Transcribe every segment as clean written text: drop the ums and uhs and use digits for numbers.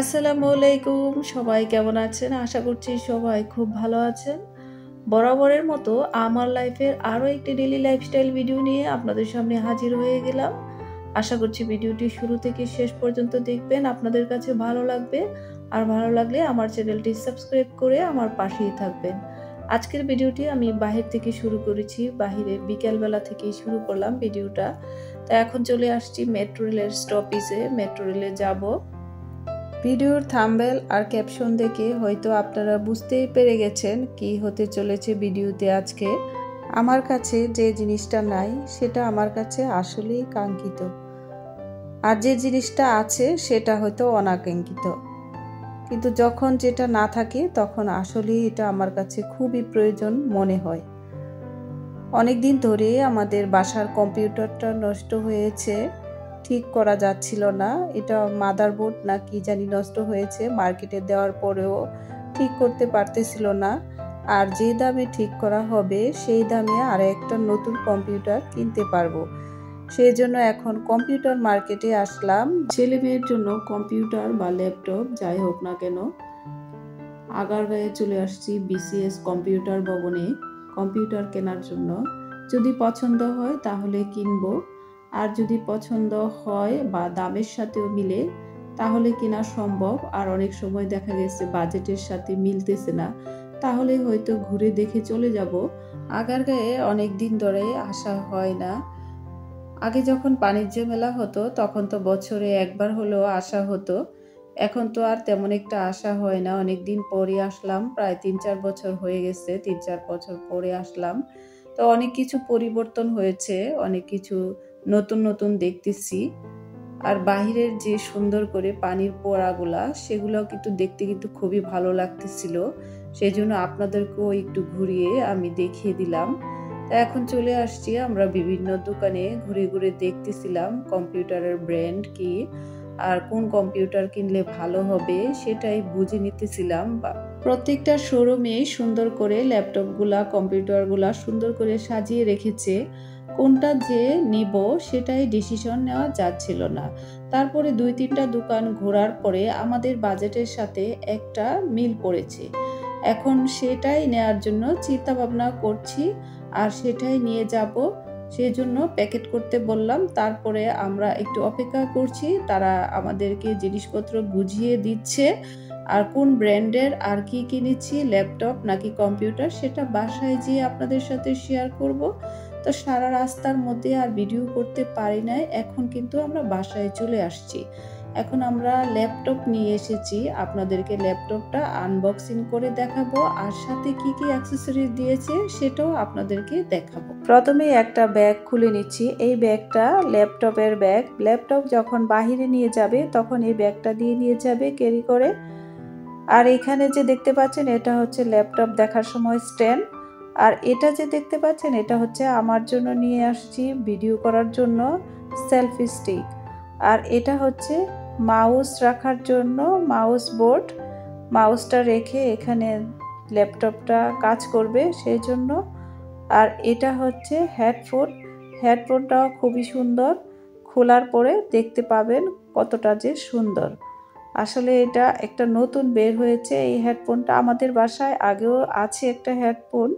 আসসালামু আলাইকুম। সবাই কেমন আছেন? আশা করছি সবাই খুব ভালো আছেন। বরাবরের মতো আমার লাইফের আরও একটি ডেইলি লাইফস্টাইল ভিডিও নিয়ে আপনাদের সামনে হাজির হয়ে গেলাম। আশা করছি ভিডিওটি শুরু থেকে শেষ পর্যন্ত দেখবেন, আপনাদের কাছে ভালো লাগবে। আর ভালো লাগলে আমার চ্যানেলটি সাবস্ক্রাইব করে আমার পাশেই থাকবেন। আজকের ভিডিওটি আমি বাহির থেকে শুরু করেছি। বাহিরে বিকেলবেলা থেকেই শুরু করলাম ভিডিওটা। তো এখন চলে আসছি মেট্রো রেলের স্টপেজে। মেট্রো রেলে যাব। ভিডিওর থাম্বনেল আর ক্যাপশন দেখে হয়তো আপনারা বুঝতেই পেরে গেছেন কি হতে চলেছে ভিডিওতে আজকে। আমার কাছে যে জিনিসটা নাই সেটা আমার কাছে আসলেই কাঙ্ক্ষিত, আর যে জিনিসটা আছে সেটা হয়তো অনাকাঙ্ক্ষিত। কিন্তু যখন যেটা না থাকে তখন আসলেই এটা আমার কাছে খুবই প্রয়োজন মনে হয়। অনেক দিন ধরে আমাদের বাসার কম্পিউটারটা নষ্ট হয়েছে, ঠিক করা যাচ্ছিল না। এটা মাদারবোর্ড না কি জানি নষ্ট হয়েছে, মার্কেটে দেওয়ার পরেও ঠিক করতে পারতেছিল না। আর যে দামে ঠিক করা হবে সেই দামে আর একটা নতুন কম্পিউটার কিনতে পারবো। সেই জন্য এখন কম্পিউটার মার্কেটে আসলাম। ছেলে মেয়ের জন্য কম্পিউটার বা ল্যাপটপ যাই হোক না কেন, আগারগাঁয়ে চলে আসছি বিসিএস কম্পিউটার ভবনে কম্পিউটার কেনার জন্য। যদি পছন্দ হয় তাহলে কিনবো, আর যদি পছন্দ হয় বা দামের সাথেও মিলে তাহলে কেনা সম্ভব। আর অনেক সময় দেখা গেছে বাজেটের সাথে মিলতেছে না, তাহলে হয়তো ঘুরে দেখে চলে যাব। আগারগাঁয়ে অনেক দিন ধরে আসা হয় না। আগে যখন বাণিজ্য মেলা হতো তখন তো বছরে একবার হলেও আসা হতো। এখন তো আর তেমন একটা আসা হয় না, অনেক দিন পরে আসলাম। প্রায় ৩-৪ বছর হয়ে গেছে, ৩-৪ বছর পরে আসলাম। তো অনেক কিছু পরিবর্তন হয়েছে, অনেক কিছু নতুন নতুন দেখতেছি। আর বাহিরের যে সুন্দর করে পানির পোড়াগুলা সেগুলো কিন্তু দেখতে কিন্তু খুবই ভালো লাগতেছিল। সেই জন্য আপনাদেরকেও একটু ঘুরিয়ে আমি দেখিয়ে দিলাম। তা এখন চলে আসছি, আমরা বিভিন্ন দোকানে ঘুরে ঘুরে দেখতেছিলাম কম্পিউটারের ব্র্যান্ড কি আর কোন কম্পিউটার কিনলে ভালো হবে সেটাই বুঝে নিতেছিলাম। প্রত্যেকটা শোরুমে সুন্দর করে ল্যাপটপগুলা কম্পিউটারগুলা সুন্দর করে সাজিয়ে রেখেছে। কোনটা যে নিব সেটাই ডিসিশন নেওয়া যাচ্ছিল না। তারপরে ২-৩টা দোকান ঘোরার পরে আমাদের বাজেটের সাথে একটা মিল পড়েছে। এখন সেটাই নেয়ার জন্য চিন্তা ভাবনা করছি, আর সেটাই নিয়ে যাব। সেজন্য প্যাকেট করতে বললাম। তারপরে আমরা একটু অপেক্ষা করছি, তারা আমাদেরকে জিনিসপত্র বুঝিয়ে দিচ্ছে। আর কোন ব্র্যান্ডের আর কি কিনেছি, ল্যাপটপ নাকি কম্পিউটার, সেটা বাসায় যেয়ে আপনাদের সাথে শেয়ার করব। তো সারা রাস্তার মধ্যে আর ভিডিও করতে পারি নাই, এখন কিন্তু আমরা বাসায় চলে আসছি। এখন আমরা ল্যাপটপ নিয়ে এসেছি, আপনাদেরকে ল্যাপটপটা আনবক্সিং করে দেখাবো, আর সাথে কি কি অ্যাক্সেসরিজ দিয়েছে সেটাও আপনাদেরকে দেখাবো। প্রথমে একটা ব্যাগ খুলে নিচ্ছি। এই ব্যাগটা ল্যাপটপের ব্যাগ। ল্যাপটপ যখন বাহিরে নিয়ে যাবে তখন এই ব্যাগটা দিয়ে নিয়ে যাবে ক্যারি করে। আর এখানে যে দেখতে পাচ্ছেন এটা হচ্ছে ল্যাপটপ দেখার সময় স্ট্যান্ড। আর এটা যে দেখতে পাচ্ছেন এটা হচ্ছে আমার জন্য নিয়ে আসছি ভিডিও করার জন্য সেলফি স্টিক। আর এটা হচ্ছে মাউস রাখার জন্য মাউস বোর্ড। মাউসটা রেখে এখানে ল্যাপটপটা কাজ করবে সেই জন্য। আর এটা হচ্ছে হেডফোন। হেডফোনটাও খুবই সুন্দর, খোলার পরে দেখতে পাবেন কতটা যে সুন্দর। আসলে এটা একটা নতুন বের হয়েছে এই হেডফোনটা। আমাদের বাসায় আগেও আছে একটা হেডফোন।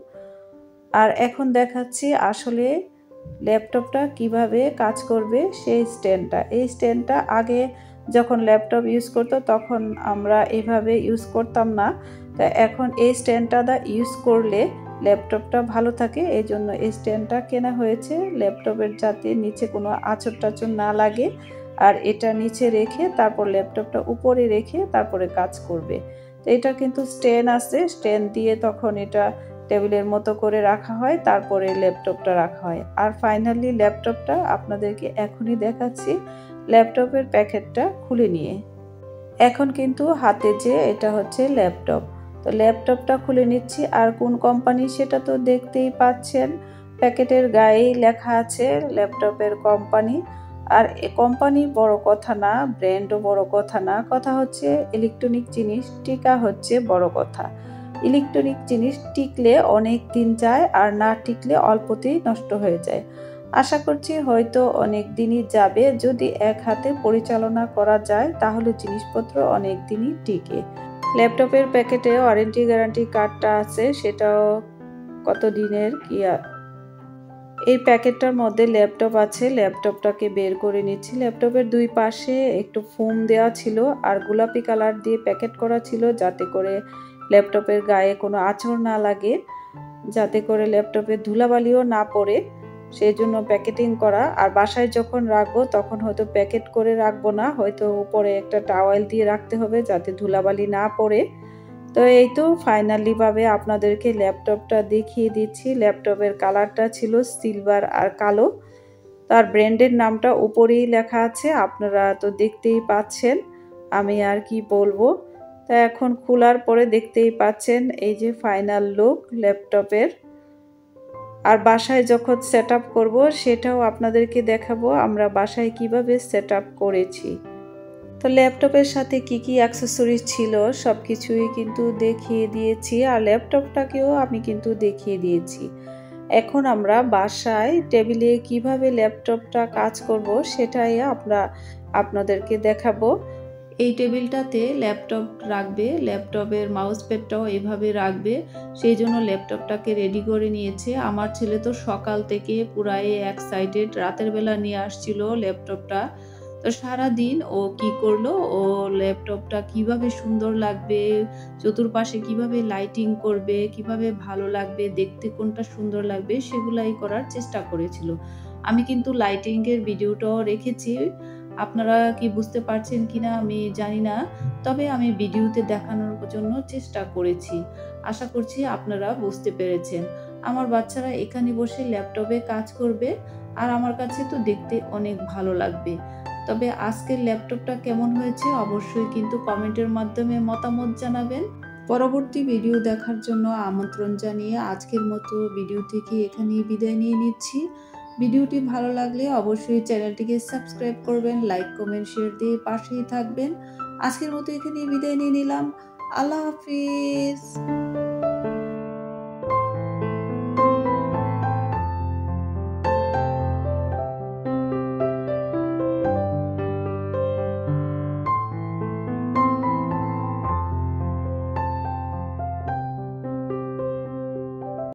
আর এখন দেখাচ্ছি আসলে ল্যাপটপটা কিভাবে কাজ করবে সেই স্ট্যান্ডটা। এই স্ট্যান্ডটা আগে যখন ল্যাপটপ ইউজ করতো তখন আমরা এভাবে ইউজ করতাম না। তা এখন এই স্ট্যান্ডটা ইউজ করলে ল্যাপটপটা ভালো থাকে, এই জন্য এই স্ট্যান্ডটা কেনা হয়েছে ল্যাপটপের, যাতে নিচে কোনো আঁচড় টাচড় না লাগে। আর এটা নিচে রেখে তারপর ল্যাপটপটা উপরে রেখে তারপরে কাজ করবে। তো এটা কিন্তু স্ট্যান্ড আছে, স্ট্যান্ড দিয়ে তখন এটা টেবিলের মতো করে রাখা হয়, তারপরে ল্যাপটপটা রাখা হয়। আর ফাইনালি ল্যাপটপটা আপনাদেরকে এখনই দেখাচ্ছি, ল্যাপটপের প্যাকেটটা খুলে নিয়ে। এখন কিন্তু হাতে যে এটা হচ্ছে ল্যাপটপ। তো ল্যাপটপটা খুলে নিচ্ছি। আর কোন কোম্পানি সেটা তো দেখতেই পাচ্ছেন, প্যাকেটের গায়েই লেখা আছে ল্যাপটপের কোম্পানি। আর এ কোম্পানি বড় কথা না, ব্র্যান্ডও বড় কথা না, কথা হচ্ছে ইলেকট্রনিক জিনিস টিকা হচ্ছে বড় কথা। ইলেকট্রনিক জিনিস টিকলে অনেক দিন যায়, আর না টিকলে অল্পতেই নষ্ট হয়ে যায়। আশা করছি হয়তো অনেক দিনই যাবে। যদি এক হাতে পরিচালনা করা যায় তাহলে জিনিসপত্র অনেক দিনই টিকে। ল্যাপটপের প্যাকেটে ওয়ারেন্টি গ্যারান্টি কার্ডটা আছে, সেটাও কত দিনের এই প্যাকেটটার মধ্যে ল্যাপটপ আছে। ল্যাপটপটাকে বের করে নিচ্ছি। ল্যাপটপের দুই পাশে একটু ফোম দেওয়া ছিল আর গোলাপি কালার দিয়ে প্যাকেট করা ছিল, যাতে করে ল্যাপটপের গায়ে কোনো আঁচড় না লাগে, যাতে করে ল্যাপটপে ধুলাবালিও না পড়ে, সেই জন্য প্যাকেটিং করা। আর বাসায় যখন রাখবো তখন হয়তো প্যাকেট করে রাখবো না, হয়তো উপরে একটা টাওয়েল দিয়ে রাখতে হবে যাতে ধুলাবালি না পড়ে। তো এই তো ফাইনালি ভাবে আপনাদেরকে ল্যাপটপটা দেখিয়ে দিচ্ছি। ল্যাপটপের কালারটা ছিল সিলভার আর কালো। তার ব্র্যান্ডের নামটা উপরেই লেখা আছে, আপনারা তো দেখতেই পাচ্ছেন, আমি আর কি বলবো। তা এখন খোলার পরে দেখতেই পাচ্ছেন এই যে ফাইনাল লুক ল্যাপটপের। আর বাসায় যখন সেট আপ করবো সেটাও আপনাদেরকে দেখাবো আমরা বাসায় কিভাবে সেট আপ করেছি। তো ল্যাপটপের সাথে কি কি অ্যাক্সেসরিজ ছিল সব কিছুই কিন্তু দেখিয়ে দিয়েছি, আর ল্যাপটপটাকেও আমি কিন্তু দেখিয়ে দিয়েছি। এখন আমরা বাসায় টেবিলে কিভাবে ল্যাপটপটা কাজ করব সেটাই আপনাদেরকে দেখাবো। এই টেবিলটাতে ল্যাপটপ রাখবে, ল্যাপটপের মাউস প্যাডটাও এভাবে রাখবে, সেই জন্য ল্যাপটপটাকে রেডি করে নিয়েছে। আমার ছেলে তো সকাল থেকে পুরাই এক্সাইটেড, রাতের বেলা নিয়ে আসছিল ল্যাপটপটা। তো সারাদিন ও কি করলো, ও ল্যাপটপটা কিভাবে সুন্দর লাগবে, চতুর্পাশে কিভাবে লাইটিং করবে, কিভাবে ভালো লাগবে দেখতে, কোনটা সুন্দর লাগবে সেগুলাই করার চেষ্টা করেছিল। আমি কিন্তু লাইটিংয়ের ভিডিওটাও রেখেছি, আপনারা কি বুঝতে পারছেন কিনা আমি জানি না, তবে আমি ভিডিওতে দেখানোর জন্য চেষ্টা করেছি। আশা করছি আপনারা বুঝতে পেরেছেন। আমার বাচ্চারা এখানে বসে ল্যাপটপে কাজ করবে আর আমার কাছে তো দেখতে অনেক ভালো লাগবে। তবে আজকের ল্যাপটপটা কেমন হয়েছে অবশ্যই কিন্তু কমেন্টের মাধ্যমে মতামত জানাবেন। পরবর্তী ভিডিও দেখার জন্য আমন্ত্রণ জানিয়ে আজকের মতো ভিডিও থেকে এখানেই বিদায় নিয়ে নিচ্ছি। ভিডিওটি ভালো লাগলে অবশ্যই চ্যানেলটিকে সাবস্ক্রাইব করবেন, লাইক কমেন্ট শেয়ার দিয়ে পাশেই থাকবেন। আজকের মতো এখানেই বিদায় নিয়ে নিলাম। আল্লাহ হাফিজ।